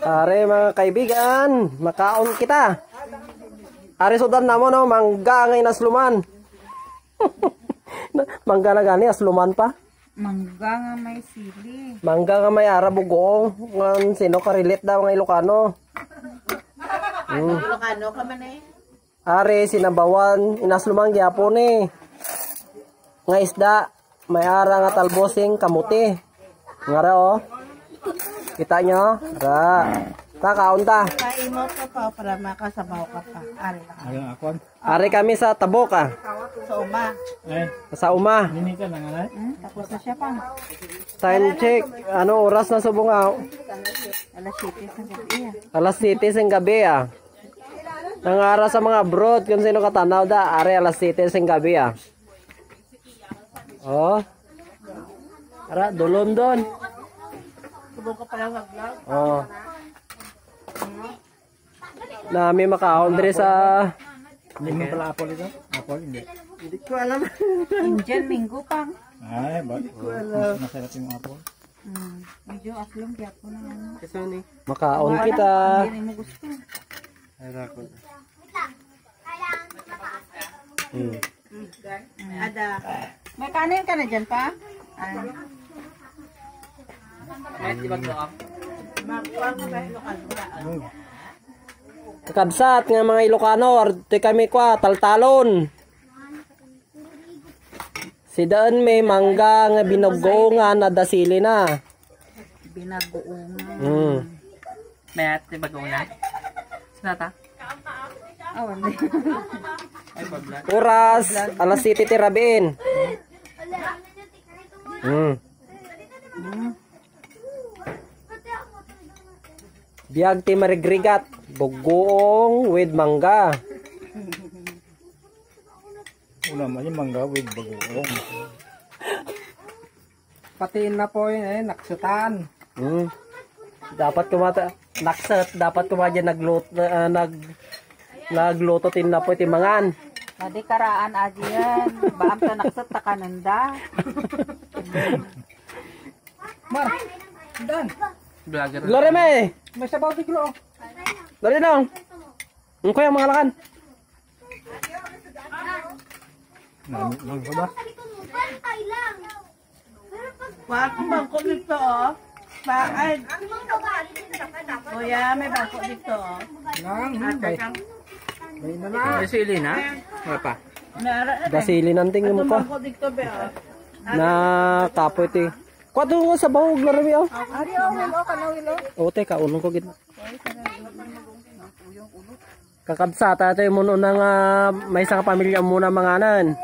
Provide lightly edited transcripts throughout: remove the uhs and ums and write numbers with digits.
Are mga kaibigan, makaon kita. Are sudan na mo no, mangga ngay nasluman. Mangga na gani, asluman pa. Mangga nga may sili. Mangga nga may arabugong. Ngan sino ka relate daw ng Ilocano. Ilocano ka man eh. Are sinabawan, inasluman gyapon eh. Nga isda, may ara nga talbosing kamuti. Nga ra oh. Kita nyo? Ra. Kaon ta. Paimot ka pa para makasabaw ka pa. Ari ka. Ayun akon. Are kami sa Tabok ah. Sa uma. Sa uma. Dini ka nang anay. Tapos na siya pa. Time check. Ano oras na sa bungaw? Alas 7 sa gabi. Alas 7 sa gabi ah. Nangara sa mga abroad kung sino katanaw da. Are alas 7 sa gabi ah. Oh. Ara, dulon doon. Subong ka pala sa vlog. Oh. Nami makaon diri sa Hindi mo pala apple ito? Apple, hindi. hindi ko alam. Indian minggo pang. Ay, ba't? Masarap yung apple. Medyo aslong kaya po na ano. Makaon kita. Hindi mo gusto. Ada. May kanin ka na dyan pa? Kakabsat nga mga Ilocano, arte kami kwa taltalon. Si daan may mangga nga binugongan na dasili na. Binagoong. May ate bagong na? Sinata? Wala. Oras, alas 7 tirabin. Biag ti marigrigat, bugoong with mangga. Ulam aja mangga with bagoong. Patiin na po yun eh, naksutan. Dapat kumata, naksat, dapat kumadya naglutotin na po timangan. Nadi karaan aji yan. Baam ka naksat takananda. Mar, dan. Vlogger. Glory me. May sabaw di kilo. Glory dong. Ang kuya mga lakan. Mangga ba? Wag bangko dito oh. Ay. Kuya, may bangko dito oh. May na na. May sili na? Wala pa. Dasili nanting mo pa. Bangko dito be oh. Na kapoy ti. Kwato ko sa bahog glory me oh. Ari oh, hello kanawilo. O teka, unong ko gid. Kakabsata tayo muno na nga may isang pamilya muna manganan.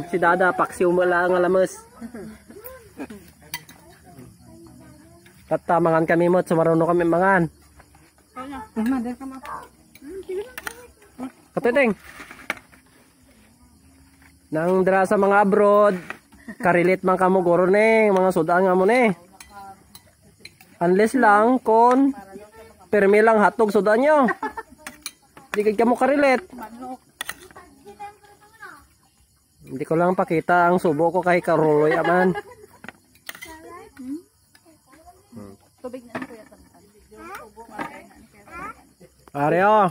Si Dada paksi umala nga lamas. Tatamangan kami mo, sumaruno kami mangan. Katuteng. Nang dira sa mga abroad, karilit man kamo guro ne, mga sudaan nga mo ne. Unless lang kon permi lang hatog sudaan nyo. Di ka mo karilit. Hindi ko lang pakita ang subo ko kay Karuloy aman. Pare oh.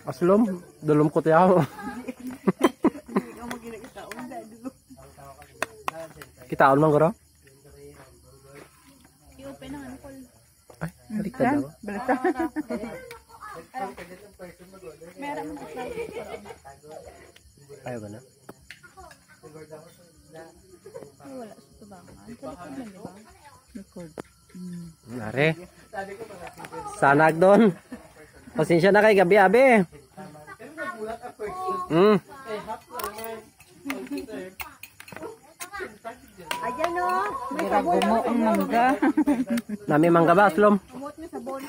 Aslom, dulom ko tiyaw. Kitaon man guro? Ay, baliktad daw. Ayaw ba na? Nare. Sanag doon. Pasensya na kay gabi-abi. Ayan o, may sabon. Gumo ang mangga. Nami mangga ba, Aslom? Gumot may sabon.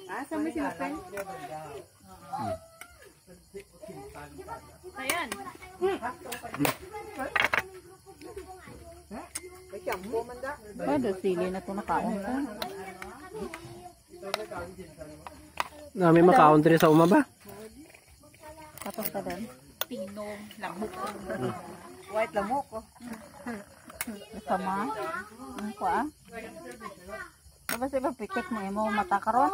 Asa may sinapin? Ayan. Ada sili na ito nakaon ko. Nami maka-country sa uma ba? Tapos ka doon. Pinom, lamok. White lamok ko. Sama. Ang kuha. Tapos iba pikit mo mo mata karon.